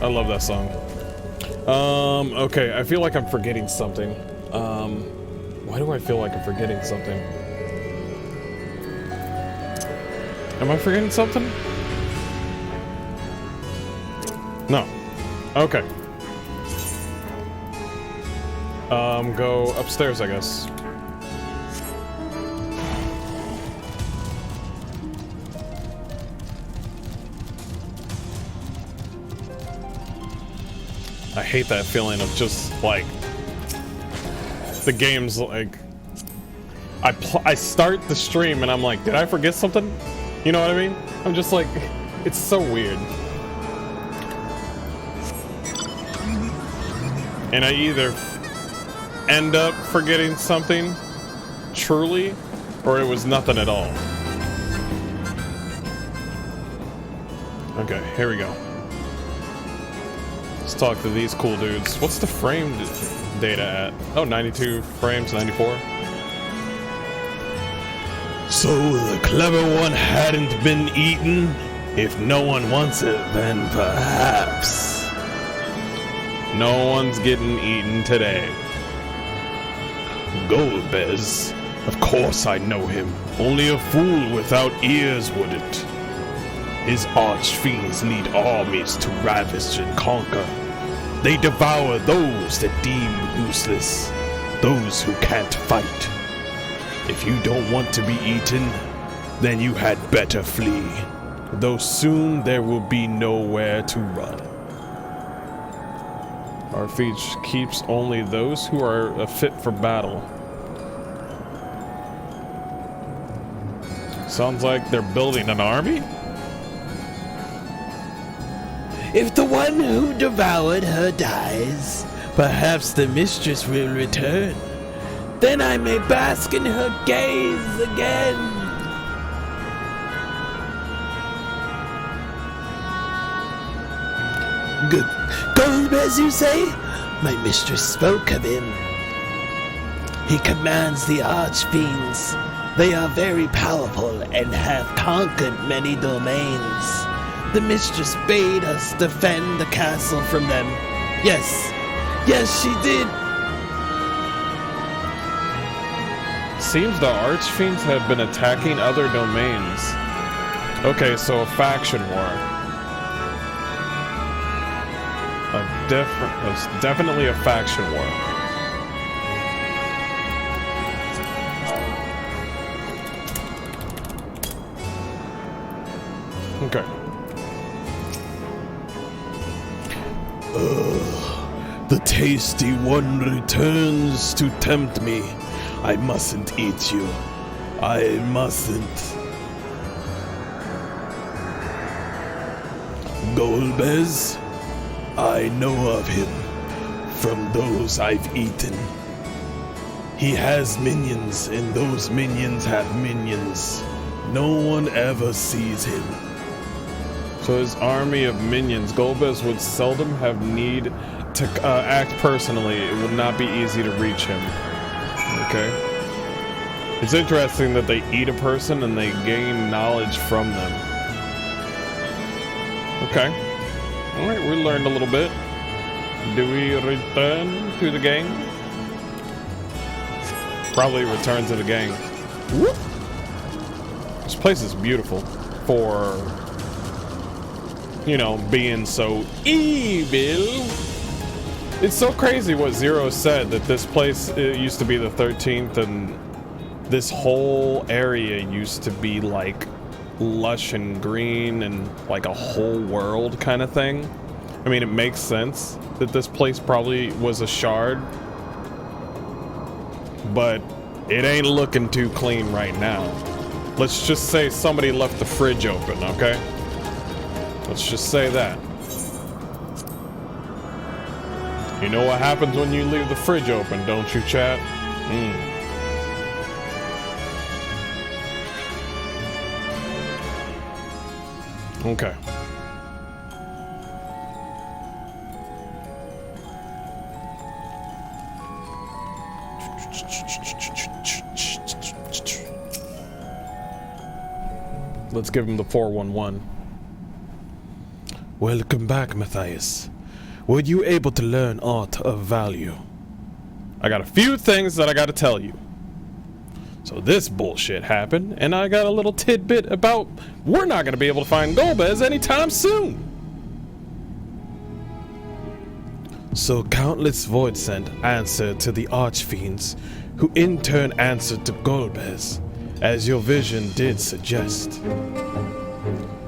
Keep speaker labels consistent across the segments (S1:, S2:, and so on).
S1: I love that song. Okay, I feel like I'm forgetting something. Why do I feel like I'm forgetting something? Am I forgetting something? No. Okay. Go upstairs, I guess. I hate that feeling of just, like, the game's, like, I start the stream and I'm like, did I forget something? You know what I mean? I'm just like, it's so weird. And I either end up forgetting something truly, or it was nothing at all. Okay, here we go. Let's talk to these cool dudes. What's the frame data at? Oh, 92 frames, 94. So the clever one hadn't been eaten? If no one wants it, then perhaps. No one's getting eaten today. Golbez. Of course I know him. Only a fool without ears wouldn't. His archfiends lead armies to ravish and conquer. They devour those that deem useless, those who can't fight. If you don't want to be eaten, then you had better flee, though soon there will be nowhere to run. Our feet keeps only those who are fit for battle. Sounds like they're building an army?
S2: If the one who devoured her dies, perhaps the mistress will return. Then I may bask in her gaze again. Golbez, you say? My mistress spoke of him. He commands the archfiends. They are very powerful and have conquered many domains. The mistress bade us defend the castle from them. Yes, she did.
S1: Seems the archfiends have been attacking other domains. Okay, so a faction war. Definitely a faction war. Okay.
S2: The tasty one returns to tempt me. I mustn't eat you. I mustn't. Golbez? I know of him from those I've eaten. He has minions, and those minions have minions. No one ever sees him.
S1: So his army of minions, Golbez would seldom have need to act personally. It would not be easy to reach him. Okay. It's interesting that they eat a person and they gain knowledge from them. Okay. Alright, we learned a little bit. Do we return to the gang? Probably return to the gang. Whoop. This place is beautiful for, you know, being so evil. It's so crazy what Zero said, that this place used to be the 13th and this whole area used to be like lush and green and like a whole world kind of thing. I mean, it makes sense that this place probably was a shard, but it ain't looking too clean right now. Let's just say somebody left the fridge open, okay? Let's just say that. You know what happens when you leave the fridge open, don't you, chat? Okay. Let's give him the 411. Welcome back, Matthias. Were you able to learn aught of value? I got a few things that I gotta tell you. So this bullshit happened, and I got a little tidbit about we're not gonna be able to find Golbez anytime soon. So countless Voidsent answered to the Archfiends, who in turn answered to Golbez, as your vision did suggest.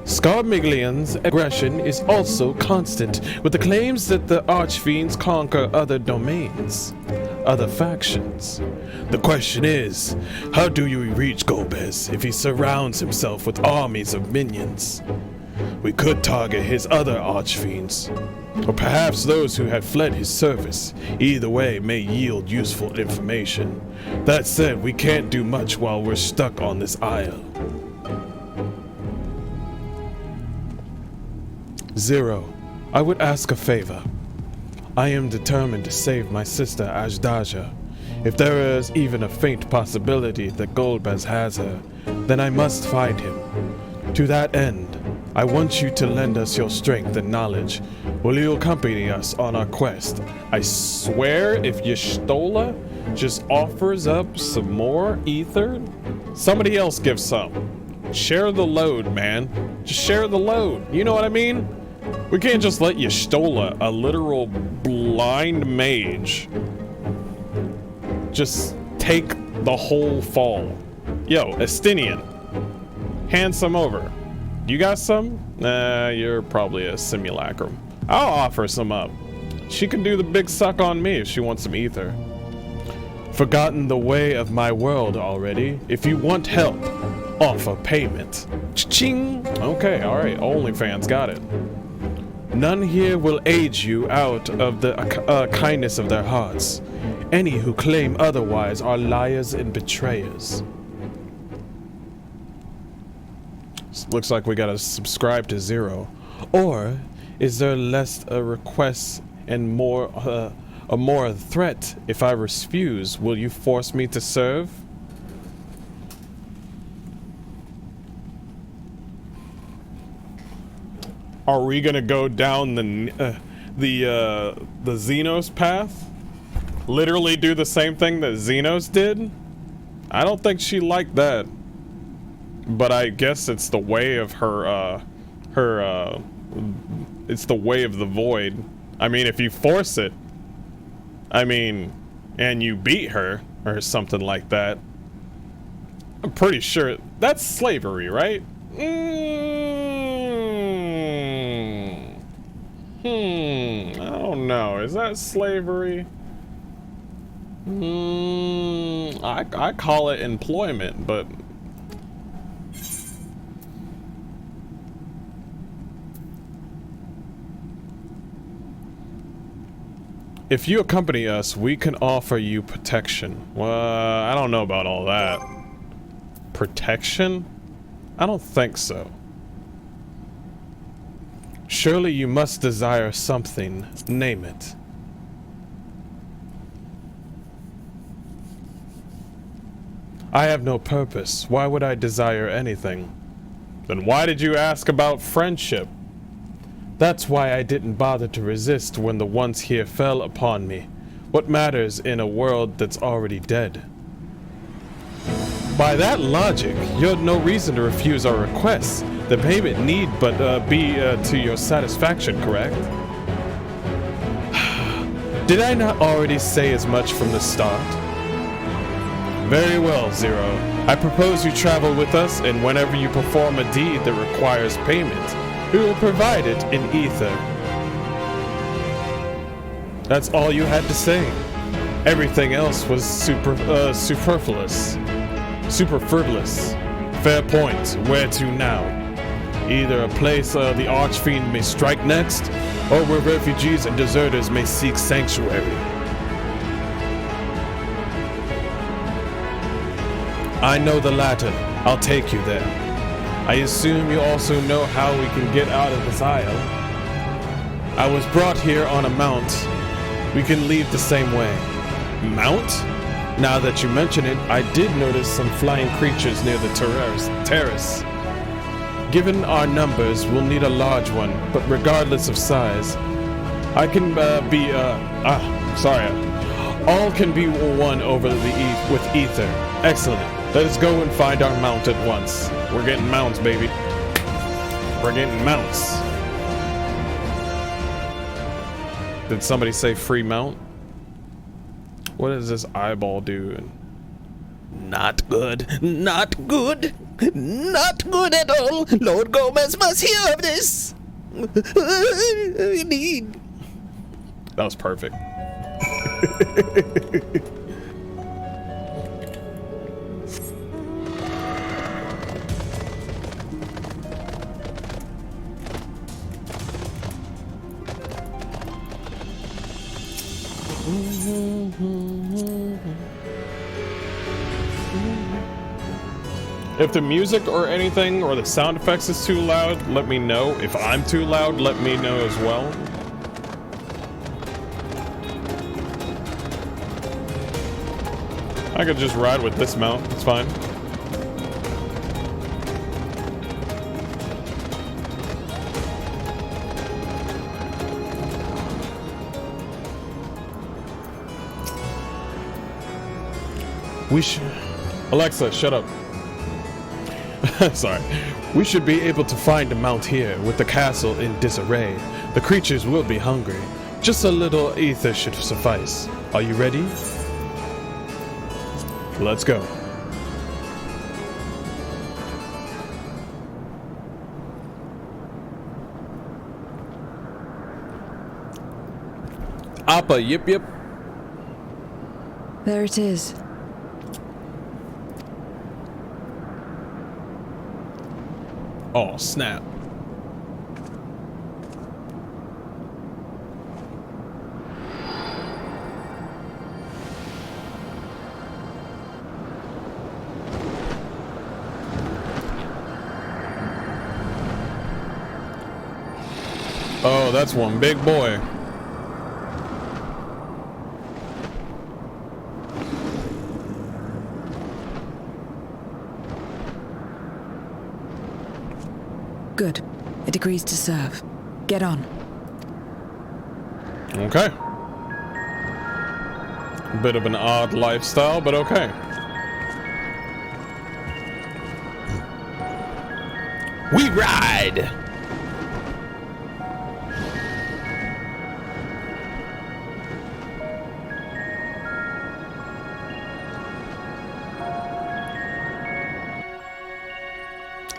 S1: Scarmiglion's aggression is also constant, with the claims that the Archfiends conquer other domains, other factions. The question is, how do you reach Golbez if he surrounds himself with armies of minions? We could target his other Archfiends, or perhaps those who had fled his service. Either way may yield useful information. That said, we can't do much while we're stuck on this isle. Zero, I would ask a favor. I am determined to save my sister Ajdaja. If there is even a faint possibility that Golbez has her, then I must find him. To that end, I want you to lend us your strength and knowledge. Will you accompany us on our quest? I swear if Y'shtola just offers up some more ether, somebody else gives some. Share the load, man. Just share the load. You know what I mean? We can't just let Y'shtola, a literal blind mage, just take the whole fall. Yo, Estinian, hand some over. You got some? Nah, you're probably a simulacrum. I'll offer some up. She can do the big suck on me if she wants some ether. Forgotten the way of my world already? If you want help, offer payment. Cha-ching! Okay, alright, OnlyFans got it. None here will aid you out of the kindness of their hearts. Any who claim otherwise are liars and betrayers. Looks like we gotta subscribe to Zero. Or is there less a request and more a threat? If I refuse, will you force me to serve? Are we gonna go down the Xenos path? Literally do the same thing that Xenos did? I don't think she liked that. But I guess it's the way of it's the way of the void. I mean, if you force it, I mean, and you beat her or something like that, I'm pretty sure that's slavery, right? I don't know. Is that slavery? I call it employment, but if you accompany us, we can offer you protection. Well, I don't know about all that. Protection? I don't think so. Surely you must desire something. Name it. I have no purpose. Why would I desire anything? Then why did you ask about friendship? That's why I didn't bother to resist when the ones here fell upon me. What matters in a world that's already dead? By that logic, you had no reason to refuse our requests. The payment need but be to your satisfaction, correct? Did I not already say as much from the start? Very well, Zero. I propose you travel with us, and whenever you perform a deed that requires payment, we will provide it in ether. That's all you had to say. Everything else was superfluous. Fair point. Where to now? Either a place the Archfiend may strike next, or where refugees and deserters may seek sanctuary. I know the latter. I'll take you there. I assume you also know how we can get out of this isle. I was brought here on a mount. We can leave the same way. Mount? Now that you mention it, I did notice some flying creatures near the terrace. Given our numbers, we'll need a large one, but regardless of size, I can all can be won over with ether. Excellent. Let us go and find our mount at once. We're getting mounts, baby. We're getting mounts. Did somebody say free mount? What does this eyeball do?
S2: Not good. Not good. Not good at all. Lord Gomez must hear of this. Indeed.
S1: That was perfect. If the music or anything or the sound effects is too loud, let me know. If I'm too loud, let me know as well. I could just ride with this mount, it's fine. Alexa, shut up. Sorry. We should be able to find a mount here with the castle in disarray. The creatures will be hungry. Just a little ether should suffice. Are you ready? Let's go. Appa, yip yip.
S3: There it is.
S1: Oh, snap. Oh, that's one big boy.
S3: Good. It agrees to serve. Get on.
S1: Okay. Bit of an odd lifestyle, but okay.
S2: We ride!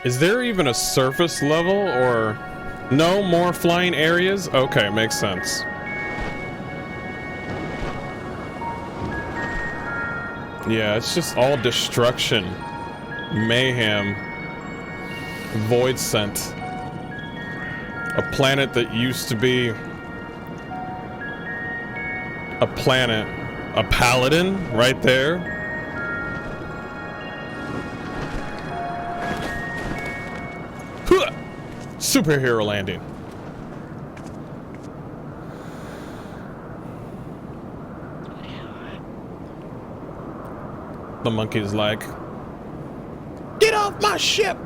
S1: Is there even a surface level or no more flying areas? Okay, makes sense. Yeah, it's just all destruction, mayhem, void scent. A planet that used to be a planet, a paladin right there. Superhero landing. The monkey's like, get off my ship!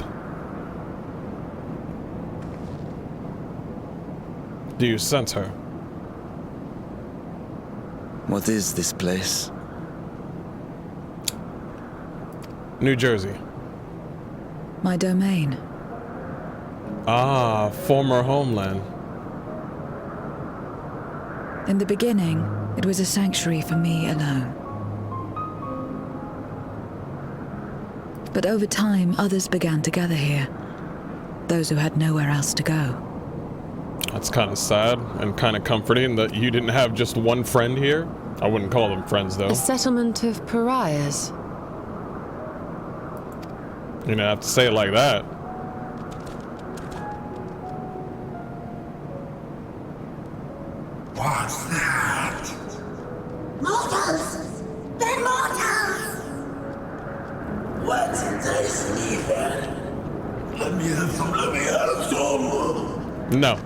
S1: Do you sense her?
S4: What is this place?
S1: New Jersey.
S3: My domain.
S1: Ah, former homeland.
S3: In the beginning, it was a sanctuary for me alone. But over time, others began to gather here. Those who had nowhere else to go.
S1: That's kind of sad and kind of comforting that you didn't have just one friend here. I wouldn't call them friends, though.
S5: A settlement of pariahs.
S1: You don't have to say it like that.
S6: What's that? Mortals! They're mortals! Where did they sleep in? Let me have some, let me have some!
S1: No.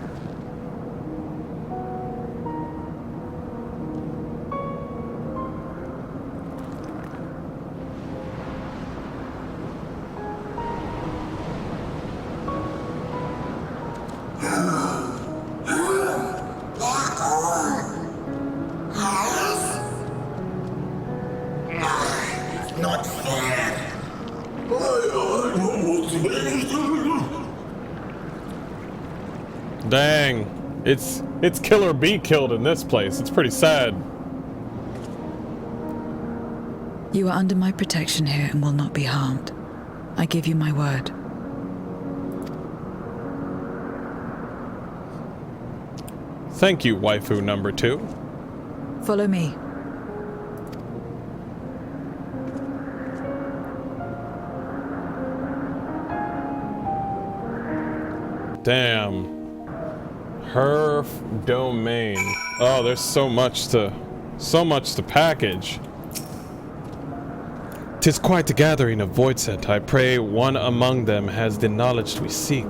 S1: dang. It's kill or be killed in this place. It's pretty sad.
S3: You are under my protection here and will not be harmed. I give you my word.
S1: Thank you, waifu number 2.
S3: Follow me.
S1: Damn. Her domain. Oh, there's so much to package. 'Tis quite a gathering of voidsent. I pray one among them has the knowledge we seek.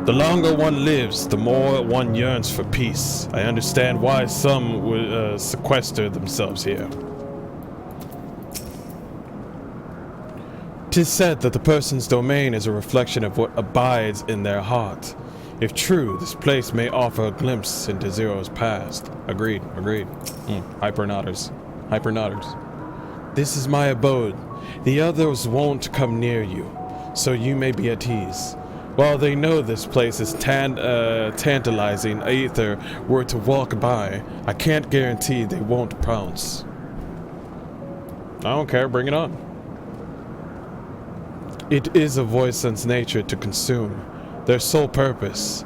S1: The longer one lives, the more one yearns for peace. I understand why some would sequester themselves here. 'Tis said that the person's domain is a reflection of what abides in their heart. If true, this place may offer a glimpse into Zero's past. Agreed. Hypernodders. This is my abode. The others won't come near you, so you may be at ease. While they know this place is tantalizing, Aether were to walk by, I can't guarantee they won't pounce. I don't care, bring it on. It is a voidsent's nature to consume, their sole purpose.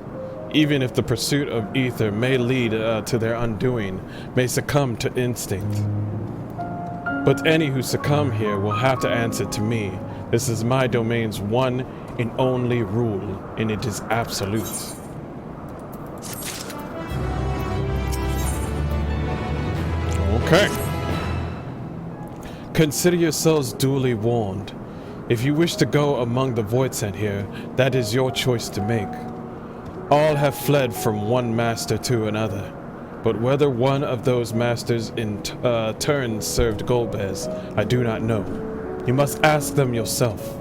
S1: Even if the pursuit of ether may lead to their undoing, may succumb to instinct. But any who succumb here will have to answer to me. This is my domain's one and only rule, and it is absolute. Okay. Consider yourselves duly warned. If you wish to go among the voidsent here, that is your choice to make. All have fled from one master to another, but whether one of those masters in turn served Golbez, I do not know. You must ask them yourself.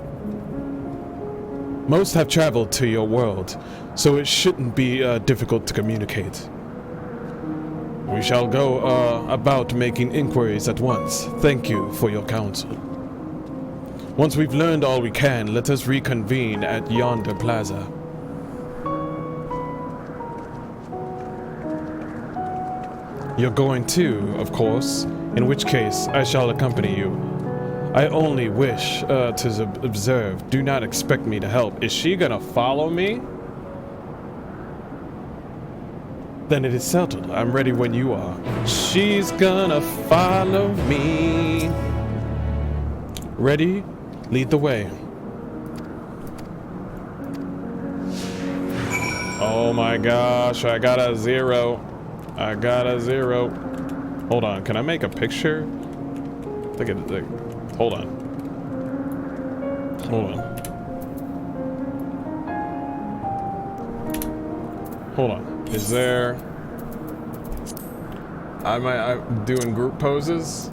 S1: Most have traveled to your world, so it shouldn't be difficult to communicate. We shall go about making inquiries at once. Thank you for your counsel. Once we've learned all we can, let us reconvene at yonder plaza. You're going too, of course, in which case I shall accompany you. I only wish to observe. Do not expect me to help. Is she gonna follow me? Then it is settled. I'm ready when you are. She's gonna follow me. Ready? Lead the way. Oh my gosh, I got a 0. I got a 0. Hold on, can I make a picture? Hold on. Is there... I'm doing group poses?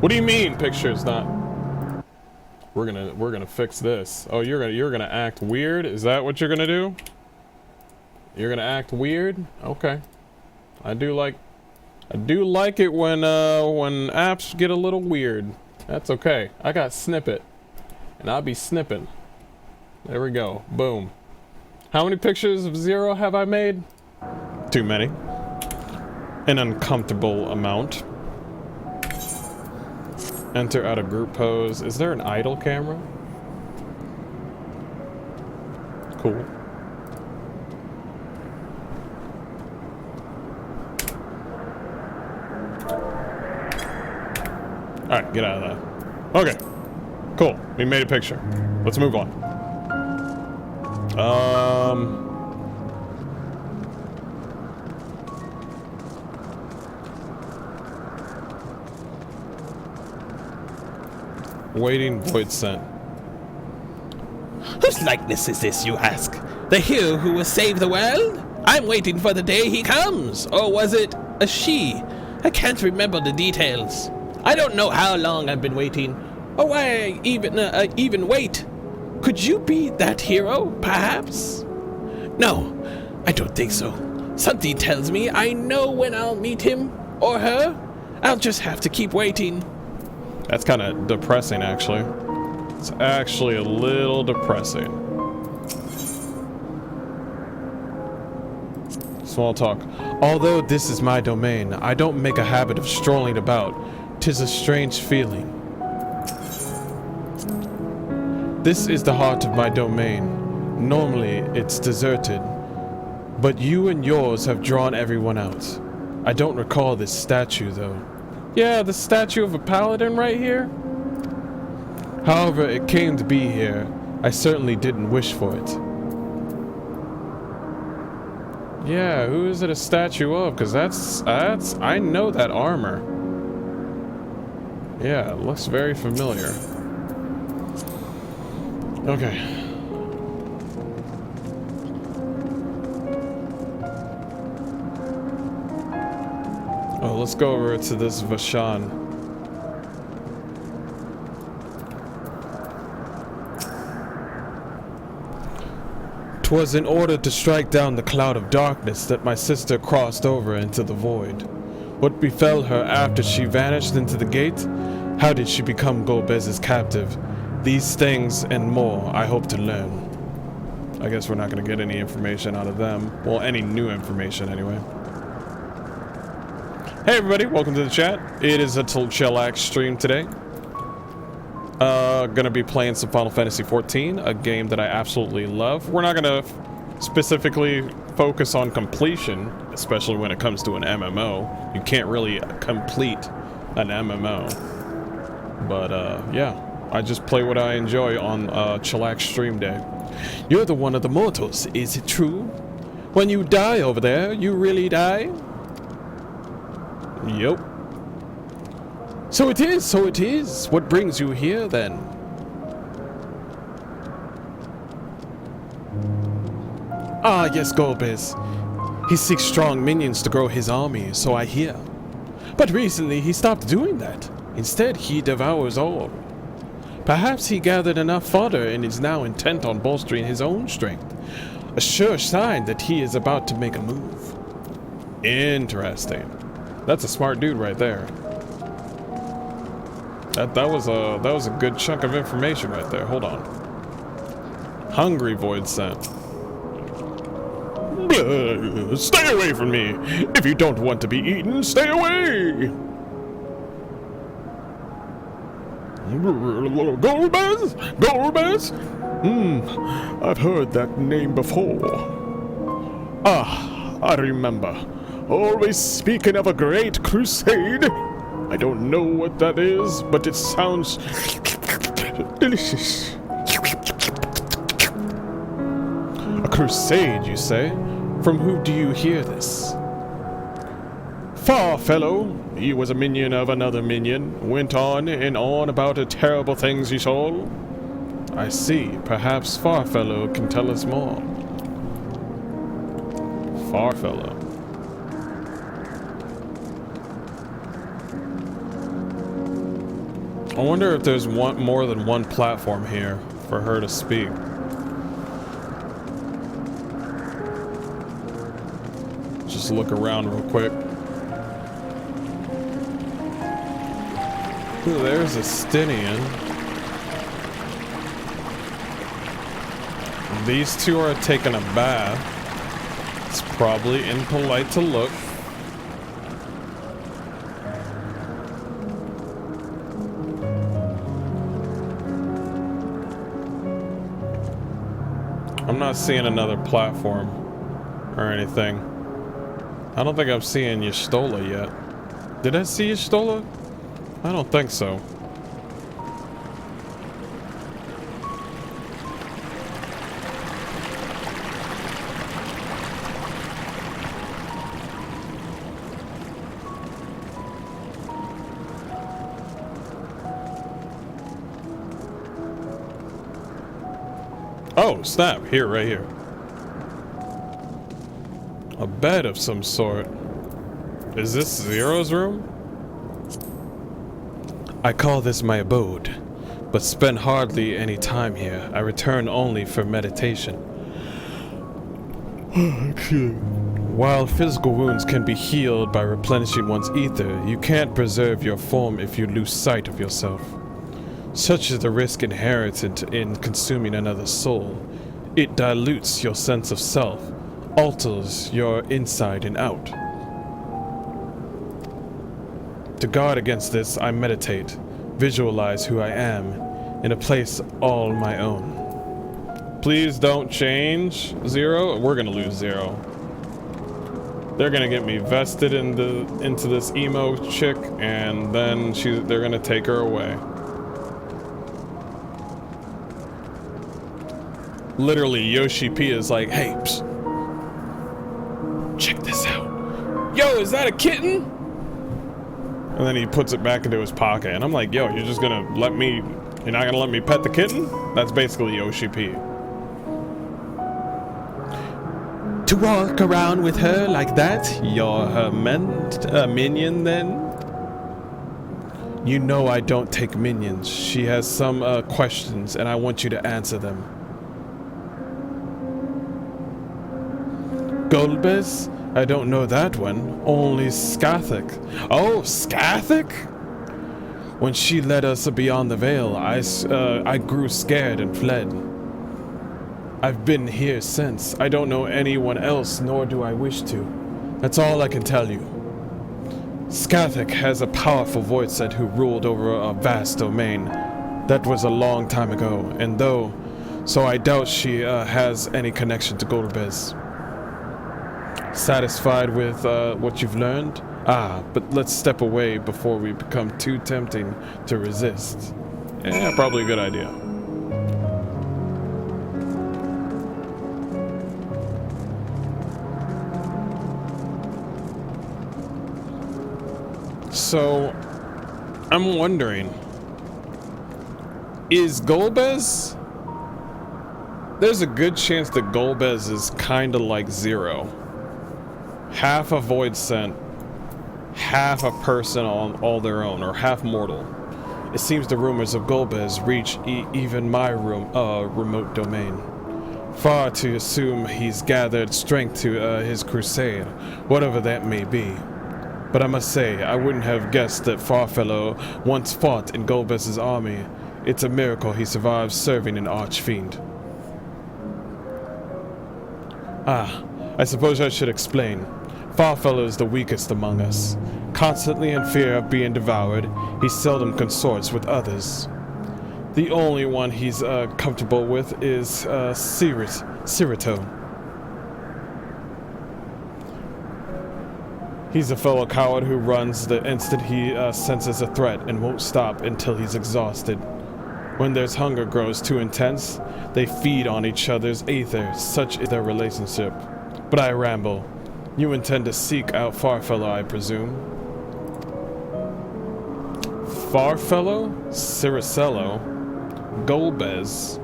S1: What do you mean picture's not? We're gonna fix this. Oh, you're gonna act weird? Is that what you're gonna do? You're gonna act weird? Okay. I do like it when apps get a little weird. That's okay. I got snippet. And I'll be snipping. There we go. Boom. How many pictures of Zero have I made? Too many. An uncomfortable amount. Enter out of group pose. Is there an idle camera? Cool. Alright, get out of that. Okay. Cool. We made a picture. Let's move on. Waiting voidsent.
S2: Whose likeness is this, you ask? The hero who will save the world? I'm waiting for the day he comes. Or was it a she? I can't remember the details. I don't know how long I've been waiting, or why I even wait. Could you be that hero, perhaps? No, I don't think so.
S1: Something tells me I know when I'll meet him or her. I'll just have to keep waiting. That's kind of depressing, actually. It's actually a little depressing. Small talk. Although this is my domain, I don't make a habit of strolling about. 'Tis a strange feeling. This is the heart of my domain. Normally, it's deserted. But you and yours have drawn everyone out. I don't recall this statue, though. Yeah, the statue of a paladin right here? However, it came to be here. I certainly didn't wish for it. Yeah, who is it a statue of? Because that's, I know that armor. Yeah, it looks very familiar. Okay. Oh, let's go over to this Vashan. 'Twas in order to strike down the cloud of darkness that my sister crossed over into the void. What befell her after she vanished into the gate? How did she become Golbez's captive? These things and more I hope to learn. I guess we're not going to get any information out of them. Well, any new information anyway. Hey everybody, welcome to the chat. It is a chillax stream today. Gonna be playing some Final Fantasy XIV, a game that I absolutely love. We're not gonna specifically focus on completion, especially when it comes to an MMO. You can't really complete an MMO. But yeah, I just play what I enjoy on chillax stream day. You're the one of the mortals, is it true? When you die over there, you really die? Yup. So it is, so it is. What brings you here, then? Ah, yes, Golbez. He seeks strong minions to grow his army, so I hear. But recently he stopped doing that. Instead, he devours all. Perhaps he gathered enough fodder and is now intent on bolstering his own strength. A sure sign that he is about to make a move. Interesting. That's a smart dude right there. That was a good chunk of information right there. Hold on. Hungry void scent. Stay away from me. If you don't want to be eaten, stay away. Golbez? Golbez? I've heard that name before. Ah, I remember. Always speaking of a great crusade. I don't know what that is, but it sounds delicious. A crusade, you say? From who do you hear this? Farfellow. He was a minion of another minion. Went on and on about the terrible things he saw. I see. Perhaps Farfellow can tell us more. Farfellow. I wonder if there's more than one platform here for her to speak. Just look around real quick. Ooh, there's a Stynian. These two are taking a bath. It's probably impolite to look. I'm not seeing another platform or anything. I don't think I'm seeing Y'shtola yet. Did I see Y'shtola? I don't think so. Oh, snap. Here, right here. A bed of some sort. Is this Zero's room? I call this my abode, but spend hardly any time here. I return only for meditation. While physical wounds can be healed by replenishing one's ether, you can't preserve your form if you lose sight of yourself. Such is the risk inherent in consuming another's soul. It dilutes your sense of self, alters your inside and out. To guard against this, I meditate, visualize who I am, in a place all my own. Please don't change, Zero. We're gonna lose Zero. They're gonna get me vested into this emo chick, and then they're gonna take her away. Literally, Yoshi P is like, hey, psst, check this out. Yo, is that a kitten? And then he puts it back into his pocket, and I'm like, yo, you're not gonna let me pet the kitten? That's basically Yoshi P. To walk around with her like that? You're her minion then? You know I don't take minions. She has some questions, and I want you to answer them. Golbez? I don't know that one. Only Skathic. Oh, Skathic? When she led us beyond the veil, I grew scared and fled. I've been here since. I don't know anyone else, nor do I wish to. That's all I can tell you. Skathic has a powerful voice who ruled over a vast domain. That was a long time ago, so I doubt she has any connection to Golbez. Satisfied with what you've learned? But let's step away before we become too tempting to resist. Yeah, probably a good idea. So, I'm wondering, is Golbez? There's a good chance that Golbez is kind of like Zero. Half a void sent, half a person on all their own, or half mortal. It seems the rumors of Golbez reach even my remote domain. Far to assume he's gathered strength to his crusade, whatever that may be. But I must say, I wouldn't have guessed that Farfellow once fought in Golbez's army. It's a miracle he survived serving an archfiend. I suppose I should explain. Farfellow is the weakest among us. Constantly in fear of being devoured, he seldom consorts with others. The only one he's comfortable with is Sirito. He's a fellow coward who runs the instant he senses a threat and won't stop until he's exhausted. When their hunger grows too intense, they feed on each other's ether. Such is their relationship. But I ramble. You intend to seek out Farfellow, I presume? Farfellow? Ciricello? Golbez?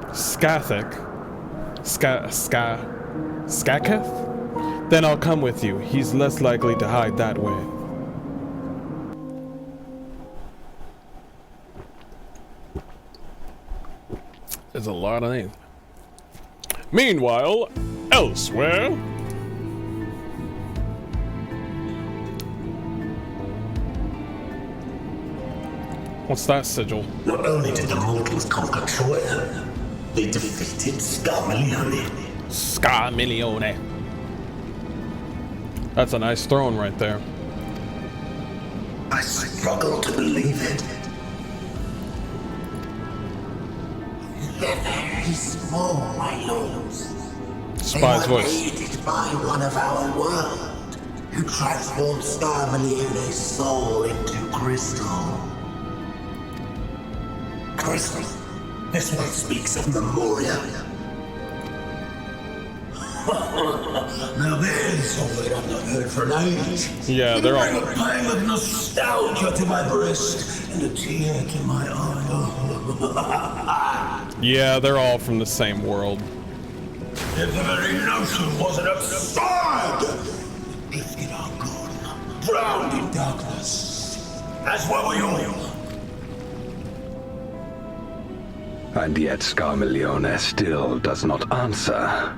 S1: Skathic? Skaketh? Then I'll come with you. He's less likely to hide that way. There's a lot of names. Meanwhile, elsewhere... What's that sigil?
S6: Not only did the mortals conquer Troya, they defeated Scarmilione.
S1: Scarmilione. That's a nice throne right there.
S6: I struggle to believe it. They're very small, my lords.
S1: Spy's
S6: they were
S1: voice.
S6: aided by one of our world, who transformed Scarmilione's soul into crystal. Crystal? This one speaks of Memoria. Now there's something I've not heard for an age.
S1: Yeah, they're all...
S6: Bring a pang of nostalgia to my breast and a tear to my eye.
S1: Yeah, they're all from the same world.
S6: If the very notion wasn't absurd! Gifted are gone, drowned in darkness. As were we all.
S7: And yet Scarmilione still does not answer.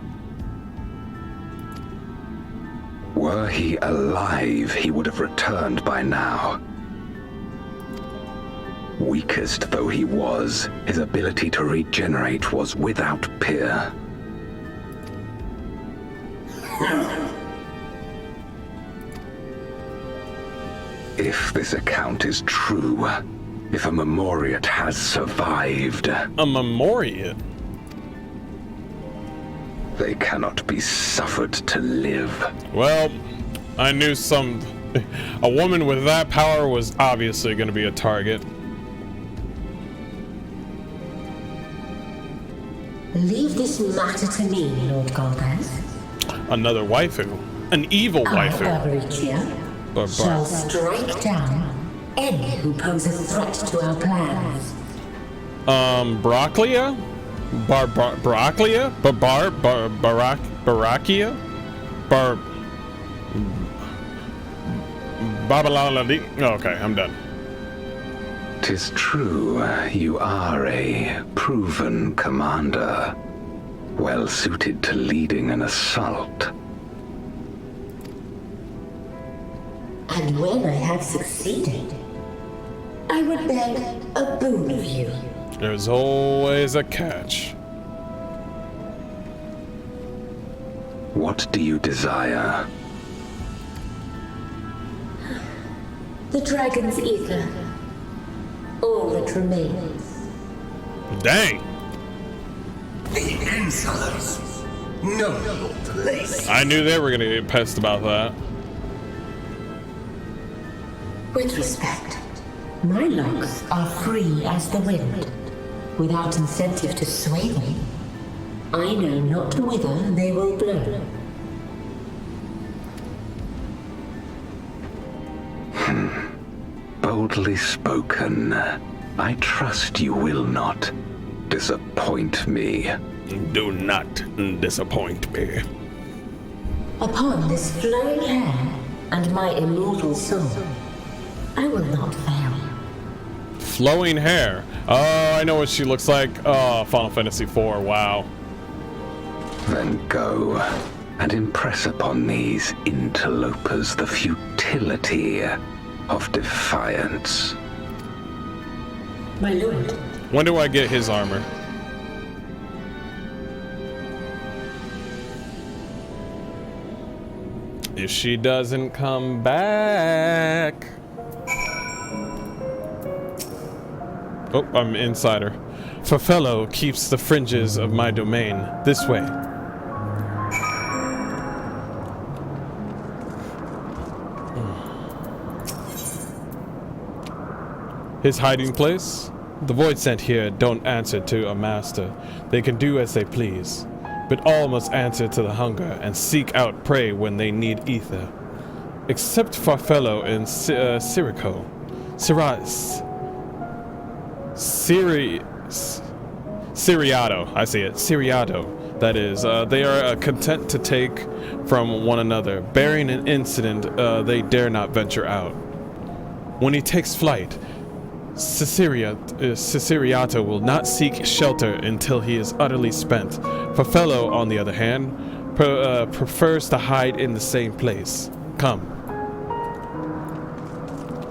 S7: Were he alive, he would have returned by now. Weakest though he was, his ability to regenerate was without peer. If this account is true, if a Memoriat has survived...
S1: A Memoriat?
S7: They cannot be suffered to live.
S1: Well, I knew a woman with that power was obviously going to be a target.
S8: Leave this matter to me, Lord Golbez.
S1: Another waifu. An evil waifu.
S8: I, shall strike down any who pose a threat to our plans.
S1: Broclia? Broclia? Barakia? Babalaladi? Okay, I'm done.
S7: 'Tis true, you are a proven commander, well suited to leading an assault.
S8: And when I have succeeded, I would beg a boon of you.
S1: There's always a catch.
S7: What do you desire?
S8: The dragon's ether. All that remains.
S1: Dang.
S6: The insolence. No place.
S1: I knew they were gonna get pissed about that.
S8: With respect, my locks are free as the wind, without incentive to sway them. I know not whither they will blow.
S7: Boldly spoken. I trust you will not disappoint me.
S1: Do not disappoint me.
S8: Upon this flowing hair and my immortal soul, I will not fail.
S1: Flowing hair. Oh, I know what she looks like. Oh, Final Fantasy IV. Wow.
S7: Then go and impress upon these interlopers the futility of defiance.
S8: My lord.
S1: When do I get his armor? If she doesn't come back. Oh, I'm inside her. Farfello keeps the fringes of my domain. This way. His hiding place? The void sent here don't answer to a master. They can do as they please. But all must answer to the hunger and seek out prey when they need ether. Except Farfello and Sirico. Siriato. I see it. Siriato. That is. They are content to take from one another. Bearing an incident, they dare not venture out. When he takes flight, Siciliato will not seek shelter until he is utterly spent. Farfello, on the other hand, prefers to hide in the same place. Come.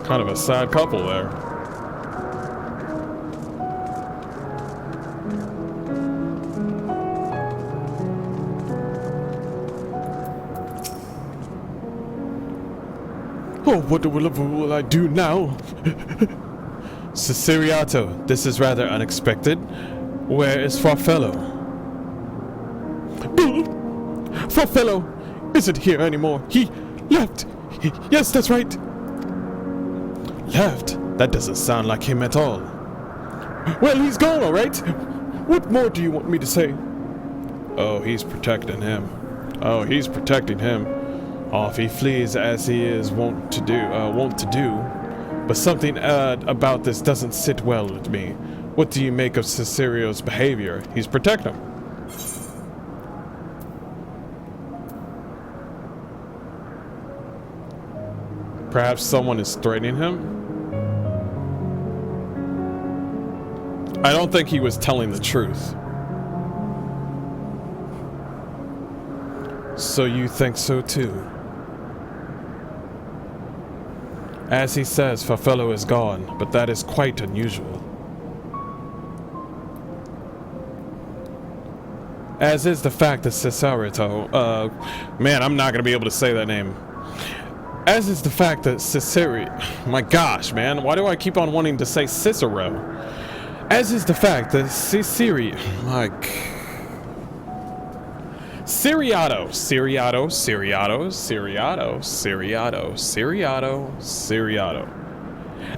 S1: Kind of a sad couple there. Oh, what will I do now? Siciliato, this is rather unexpected. Where is Farfello? Farfello isn't here anymore. He left. Yes, that's right. Left? That doesn't sound like him at all. Well, he's gone, all right. What more do you want me to say? Oh, he's protecting him. Oh, he's protecting him. Oh, if he flees as he is wont to do. But something about this doesn't sit well with me. What do you make of Cicierio's behavior? He's protecting him. Perhaps someone is threatening him? I don't think he was telling the truth. So you think so too? As he says, Farfello is gone, but that is quite unusual. As is the fact that Cicero, man, I'm not gonna be able to say that name. As is the fact that my gosh, man, why do I keep on wanting to say Cicero? As is the fact that Siriato,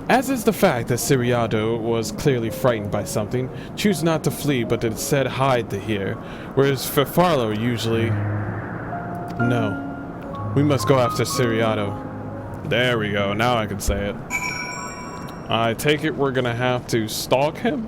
S1: As is the fact that Siriato was clearly frightened by something, choose not to flee but instead hide to here, whereas Farfello usually... No. We must go after Siriato. There we go, now I can say it. I take it we're gonna have to stalk him?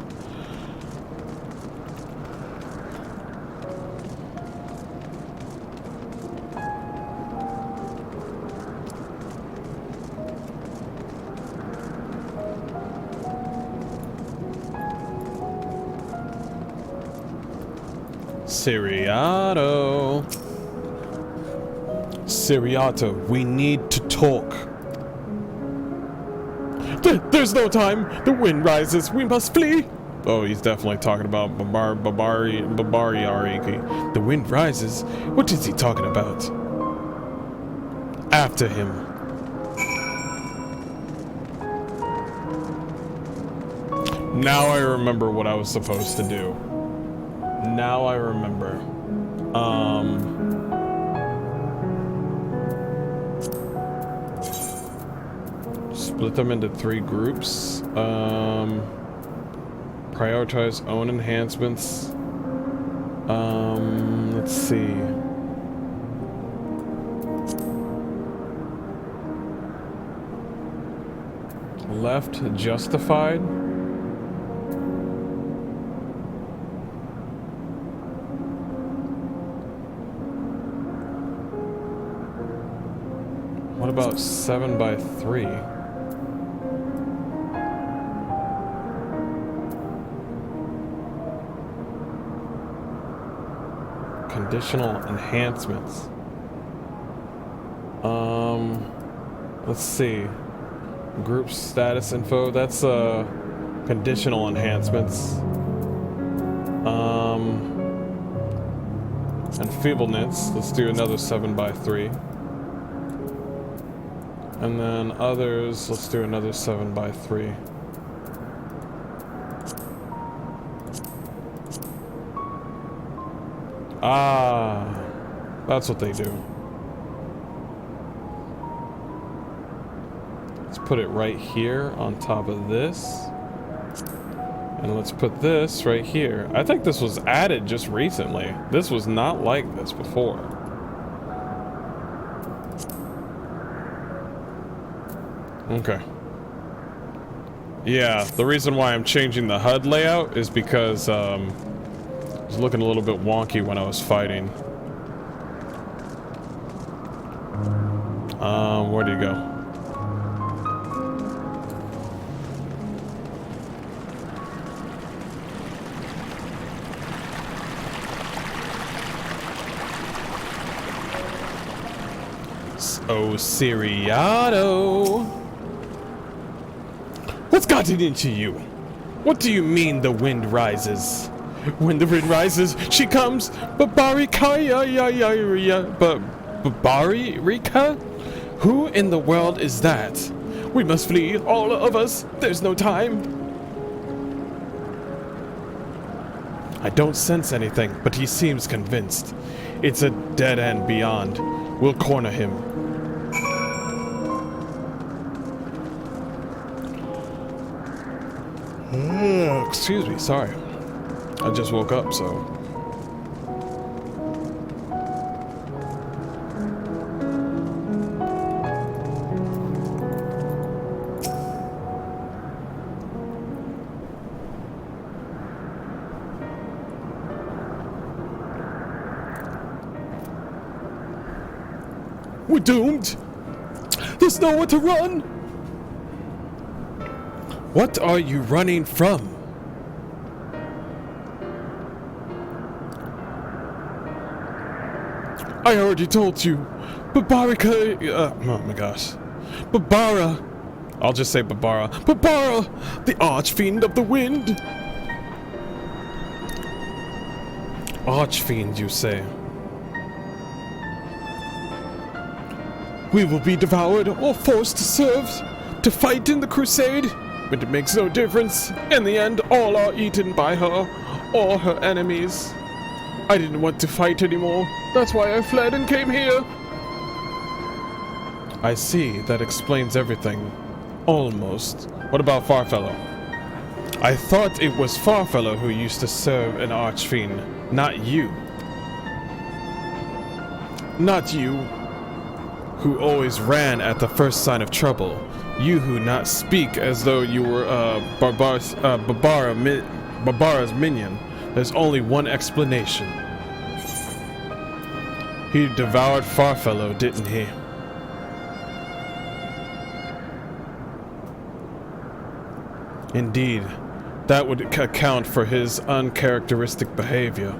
S1: Siriato, we need to talk. There's no time. The wind rises. We must flee. Oh, he's definitely talking about Babariariki. The wind rises? What is he talking about? After him. Now I remember what I was supposed to do. Now I remember. Split them into 3 groups. Prioritize own enhancements. Let's see. Left justified. What about 7x3? Conditional enhancements. Let's see. Group status info. That's conditional enhancements. Enfeeblements. Let's do another 7x3. And then others. Let's do another 7x3. Ah, that's what they do. Let's put it right here on top of this. And let's put this right here. I think this was added just recently. This was not like this before. Okay. Yeah, the reason why I'm changing the HUD layout is because, it was looking a little bit wonky when I was fighting. Where'd he go? Oh, Siriato. What's gotten into you? What do you mean the wind rises? When the wind rises, she comes. Babarika? Who in the world is that? We must flee, all of us. There's no time. I don't sense anything, but he seems convinced. It's a dead end beyond. We'll corner him. Excuse me, sorry. I just woke up, so... We're doomed! There's nowhere to run! What are you running from? I already told you. Babarika... oh my gosh. Babara I'll just say Babara. Babara! The Archfiend of the Wind! Archfiend, you say? We will be devoured or forced to serve, to fight in the crusade, but it makes no difference. In the end, all are eaten by her or her enemies. I didn't want to fight anymore. That's why I fled and came here. I see. That explains everything. Almost. What about Farfellow? I thought it was Farfellow who used to serve an Archfiend, not you. Not you, who always ran at the first sign of trouble. You who not speak as though you were Babara's minion. There's only one explanation. He devoured Farfellow, didn't he? Indeed, that would account for his uncharacteristic behavior.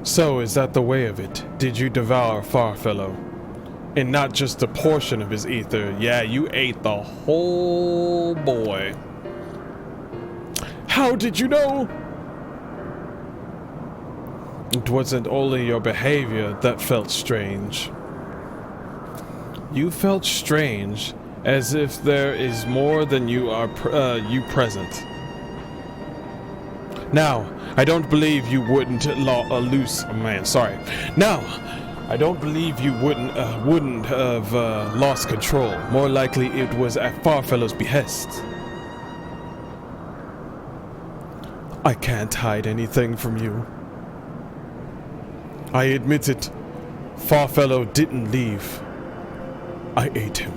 S1: So, is that the way of it? Did you devour Farfellow? And not just a portion of his ether. Yeah, you ate the whole boy. How did you know? It wasn't only your behavior that felt strange. You felt strange, as if there is more than you are present. Now, I don't believe you wouldn't Now, I don't believe you wouldn't have lost control. More likely, it was at Farfellow's behest. I can't hide anything from you. I admit it. Farfellow didn't leave. I ate him.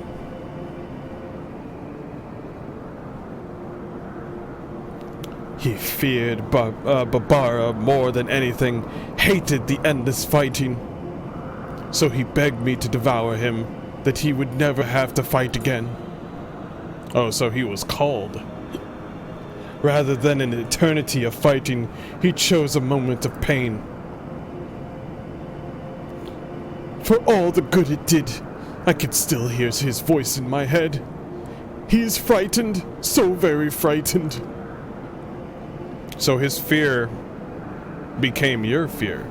S1: He feared Babara more than anything, hated the endless fighting. So he begged me to devour him, that he would never have to fight again. Oh, so he was called. Rather than an eternity of fighting, he chose a moment of pain. For all the good it did, I could still hear his voice in my head. He is frightened, so very frightened. So his fear became your fear.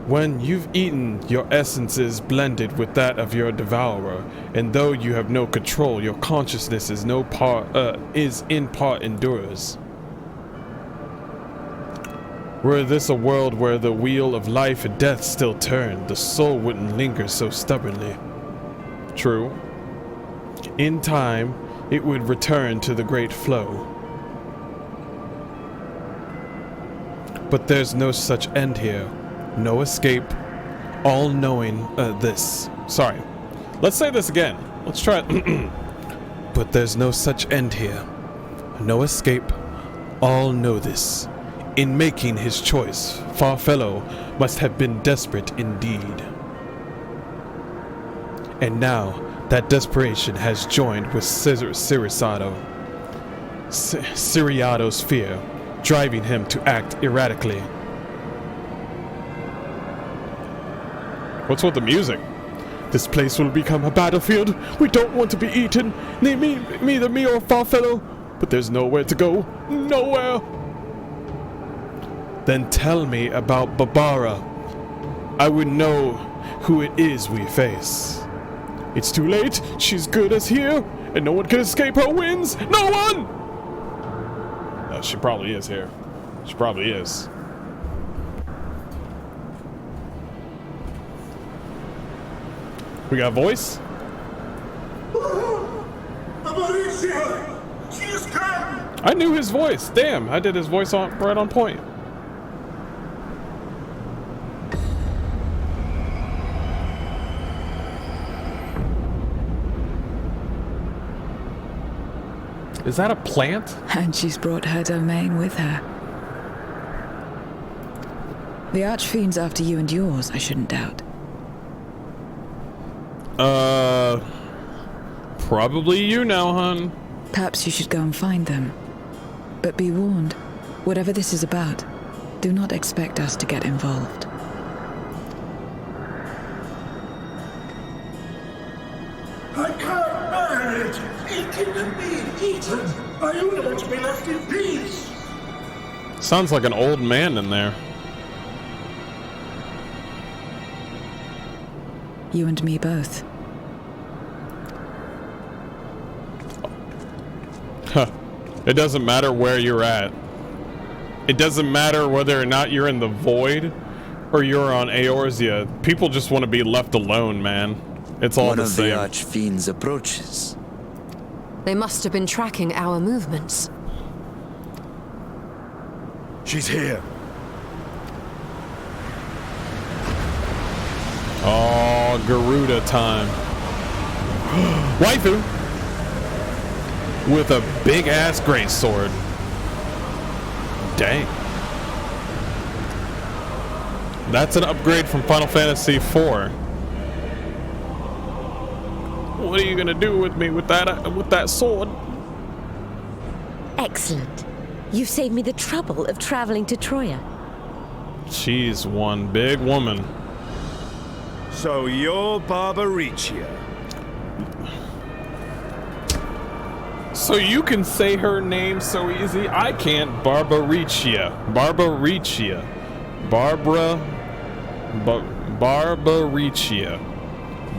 S1: When you've eaten, your essence is blended with that of your devourer, and though you have no control, your consciousness is in part endures. Were this a world where the wheel of life and death still turned, the soul wouldn't linger so stubbornly. True. In time, it would return to the great flow. But there's no such end here. No escape. All-knowing this. Sorry. Let's say this again. Let's try it. But there's no such end here. No escape. All know this. In making his choice, Farfellow must have been desperate indeed. And now, that desperation has joined with Siriato's fear, driving him to act erratically. What's with the music? This place will become a battlefield. We don't want to be eaten, neither me or Farfellow, but there's nowhere to go. Nowhere! Then tell me about Babara. I would know who it is we face. It's too late. She's good as here, and no one can escape her winds. No one! Oh, she probably is here. She probably is. We got a voice?
S6: Eorzea! She is come!
S1: I knew his voice. Damn, I did his voice right on point. Is that a plant?
S3: And she's brought her domain with her. The Archfiend's after you and yours, I shouldn't doubt.
S1: Probably you now, hun.
S3: Perhaps you should go and find them. But be warned, whatever this is about, do not expect us to get involved.
S6: drinking and being eaten. Are you never to be left in peace?
S1: Sounds like an old man in there.
S3: You and me both.
S1: Huh. It doesn't matter where you're at. It doesn't matter whether or not you're in the void or you're on Eorzea. People just want to be left alone, man. It's all the same.
S4: One of the archfiends approaches.
S5: They must have been tracking our movements.
S6: She's here.
S1: Oh, Garuda time. Waifu! With a big-ass greatsword. Dang. That's an upgrade from Final Fantasy IV. What are you gonna do with me with that sword?
S9: Excellent. You saved me the trouble of traveling to Troya.
S1: She's one big woman.
S6: So you're Barbariccia.
S1: So you can say her name so easy. I can't. Barbariccia. Barbariccia. Barbariccia.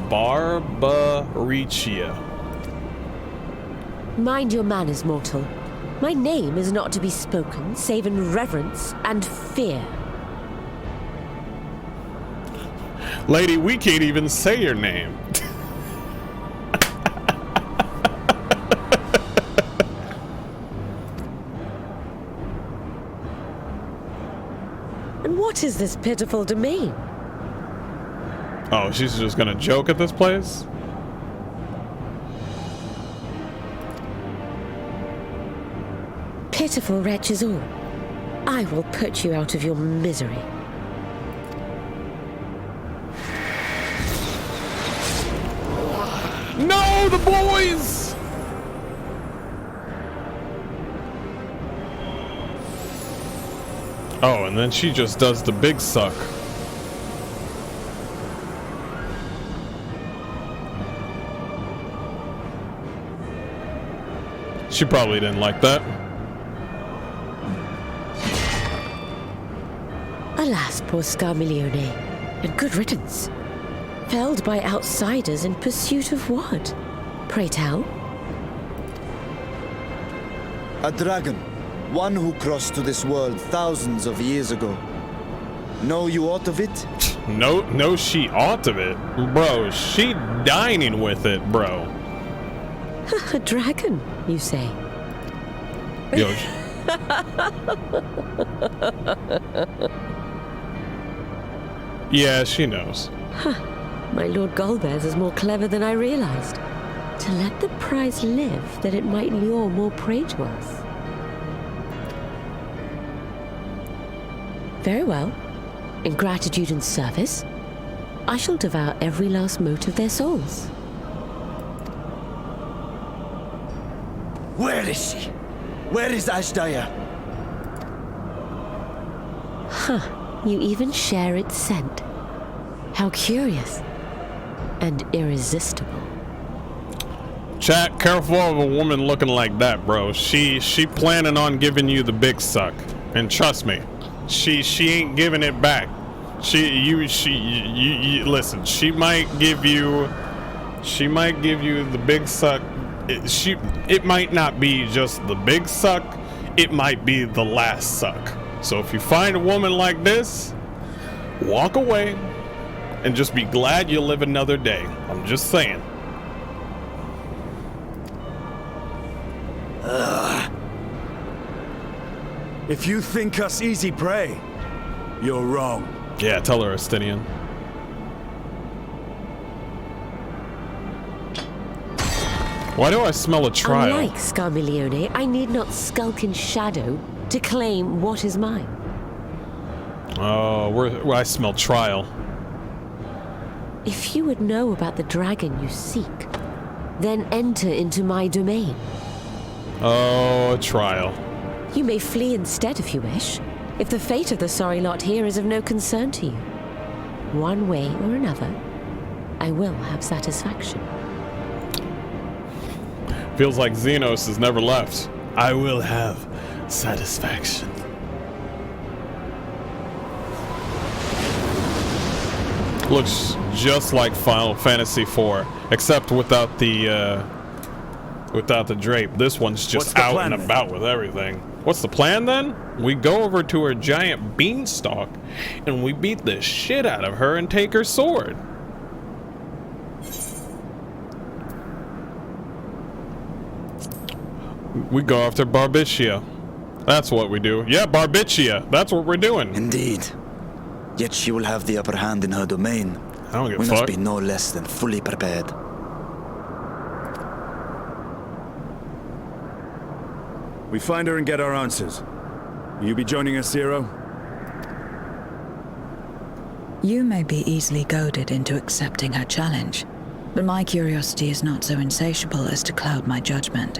S1: Barbariccia.
S9: Mind your manners, mortal. My name is not to be spoken save in reverence and fear.
S1: Lady, we can't even say your name.
S9: And what is this pitiful domain?
S1: Oh, she's just gonna joke at this place?
S9: Pitiful wretches all. I will put you out of your misery.
S1: No, the boys! Oh, and then she just does the big suck. She probably didn't like that.
S9: Alas, poor Scarmiglione, and good riddance. Felled by outsiders in pursuit of what? Pray tell.
S10: A dragon. One who crossed to this world thousands of years ago. Know you aught of it?
S1: No, she ought of it. Bro, she dining with it, bro.
S9: A dragon, you say?
S1: Yo. Yeah, she knows.
S9: My Lord Golbez is more clever than I realized. To let the prize live, that it might lure more prey to us. Very well. In gratitude and service, I shall devour every last mote of their souls.
S10: Where is she? Where is Ashdaya?
S9: You even share its scent. How curious. And irresistible.
S1: Chat, careful of a woman looking like that, bro. She planning on giving you the big suck. And trust me, she ain't giving it back. You listen, she might give you the big suck. It might not be just the big suck, it might be the last suck. So if you find a woman like this, walk away and just be glad you live another day. I'm just saying.
S6: If you think us easy prey, you're wrong.
S1: Yeah, tell her, Estinian. Why do I smell a trial?
S9: Unlike Scarmiglione, I need not skulk in shadow to claim what is mine.
S1: Oh, I smell trial.
S9: If you would know about the dragon you seek, then enter into my domain.
S1: Oh, a trial.
S9: You may flee instead if you wish, if the fate of the sorry lot here is of no concern to you. One way or another, I will have satisfaction.
S1: Feels like Xenos has never left.
S2: I will have satisfaction.
S1: Looks just like Final Fantasy IV, except without the drape. This one's just out and about with everything. What's the plan then? We go over to her giant beanstalk and we beat the shit out of her and take her sword. We go after Barbicia. That's what we do. Yeah, Barbicia. That's what we're doing.
S10: Indeed. Yet she will have the upper hand in her domain.
S1: I don't give a
S10: We
S1: fuck.
S10: must be no less than fully prepared.
S11: We find her and get our answers. Will you be joining us, Zero?
S3: You may be easily goaded into accepting her challenge, but my curiosity is not so insatiable as to cloud my judgment.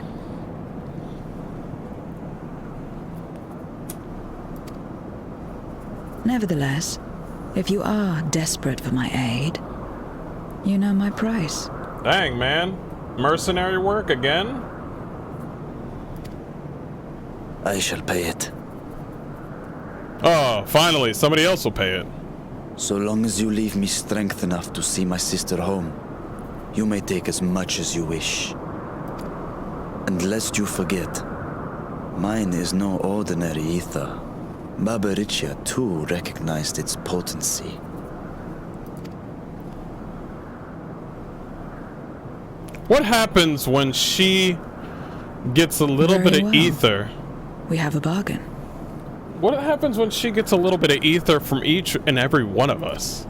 S3: Nevertheless, if you are desperate for my aid, you know my price.
S1: Dang, man. Mercenary work again?
S10: I shall pay it.
S1: Oh, finally, somebody else will pay it.
S10: So long as you leave me strength enough to see my sister home, you may take as much as you wish. And lest you forget, mine is no ordinary ether. Barbicia too recognized its potency.
S1: What happens when she gets a little
S3: Very
S1: bit of
S3: well.
S1: ether?
S3: We have a bargain.
S1: What happens when she gets a little bit of ether from each and every one of us?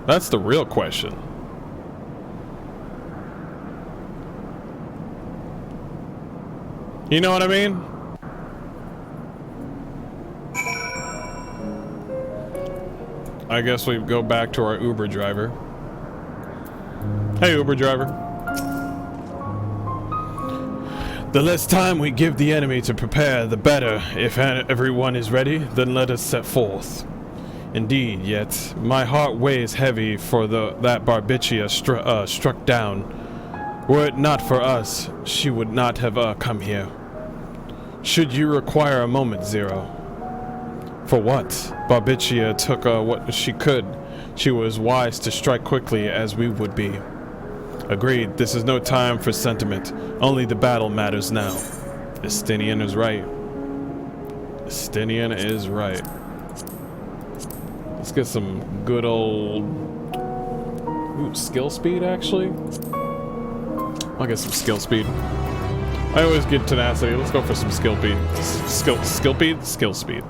S1: That's the real question. You know what I mean? I guess we go back to our Uber driver. Hey, Uber driver. The less time we give the enemy to prepare, the better. If everyone is ready, then let us set forth. Indeed, yet my heart weighs heavy for that Barbicia struck down. Were it not for us, she would not have come here. Should you require a moment, Zero? For what? Barbicia took what she could. She was wise to strike quickly as we would be. Agreed, this is no time for sentiment. Only the battle matters now. Estinian is right. Estinian is right. Let's get some good old... Ooh, skill speed, actually? I'll get some skill speed. I always get tenacity. Let's go for some skill speed. Skill speed.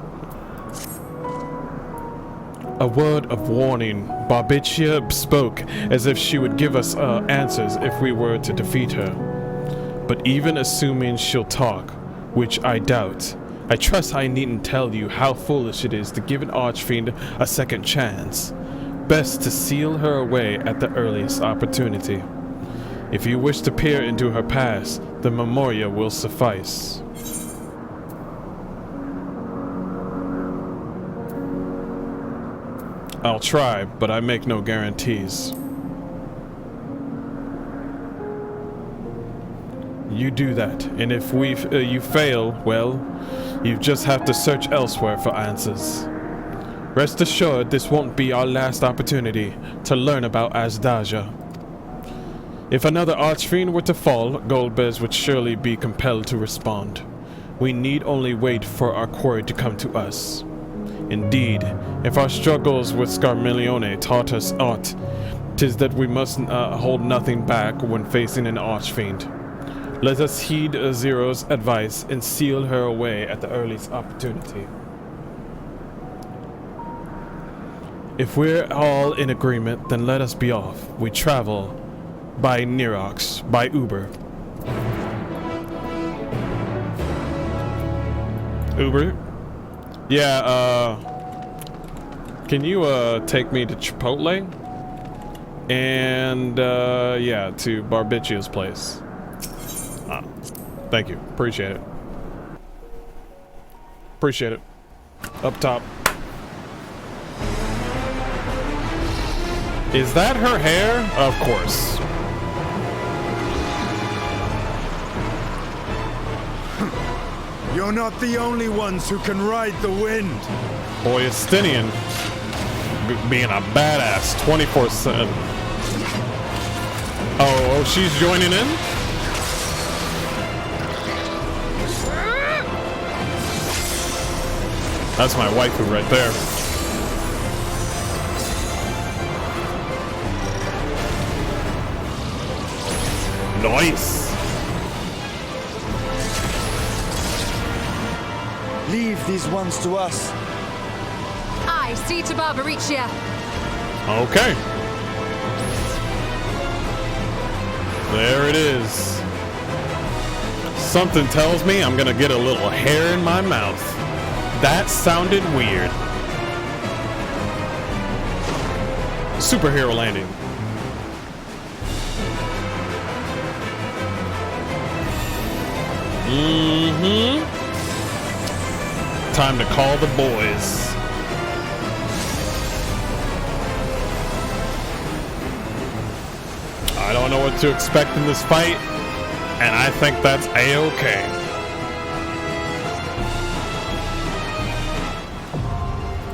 S1: A word of warning. Barbicia spoke as if she would give us answers if we were to defeat her. But even assuming she'll talk, which I doubt, I trust I needn't tell you how foolish it is to give an archfiend a second chance. Best to seal her away at the earliest opportunity. If you wish to peer into her past, the memoria will suffice. I'll try, but I make no guarantees. You do that, and if you fail, well, you just have to search elsewhere for answers. Rest assured, this won't be our last opportunity to learn about Azdaja. If another archfiend were to fall, Golbez would surely be compelled to respond. We need only wait for our quarry to come to us. Indeed, if our struggles with Scarmiglione taught us aught, 'tis that we must hold nothing back when facing an archfiend. Let us heed Zero's advice and seal her away at the earliest opportunity. If we're all in agreement, then let us be off. We travel by Nerox, by Uber. Uber? Yeah, can you, take me to Chipotle? And, yeah, to Barbicia's place. Thank you. Appreciate it. Appreciate it. Up top. Is that her hair? Of course.
S11: You're not the only ones who can ride the wind.
S1: Boy, Estinian being a badass 24/7. Oh, she's joining in? That's my waifu right there. Nice.
S10: Leave these ones to us.
S5: I see to Barbaricia.
S1: Okay. There it is. Something tells me I'm gonna get a little hair in my mouth. That sounded weird. Superhero landing. Time to call the boys. I don't know what to expect in this fight, and I think that's A-okay.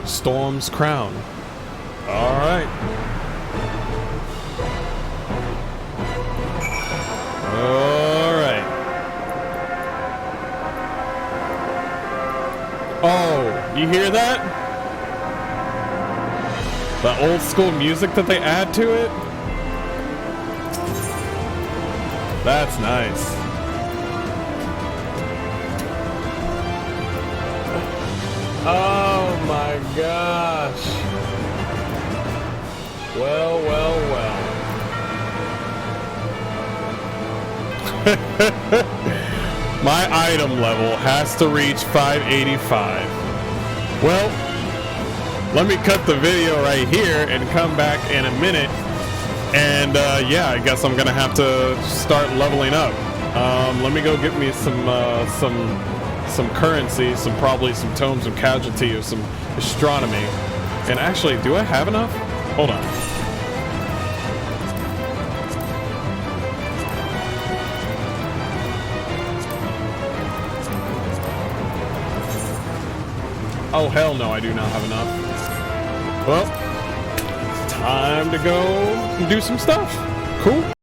S1: Storm's Crown. All right. All right. Oh, you hear that? The old school music that they add to it? That's nice. Oh my gosh. Well, well, well. My item level has to reach 585. Well, let me cut the video right here and come back in a minute. And yeah, I guess I'm gonna have to start leveling up. Let me go get me some currency, probably some tomes of casualty or some astronomy. And actually, do I have enough? Hold on. Oh hell no, I do not have enough. Well, time to go do some stuff. Cool.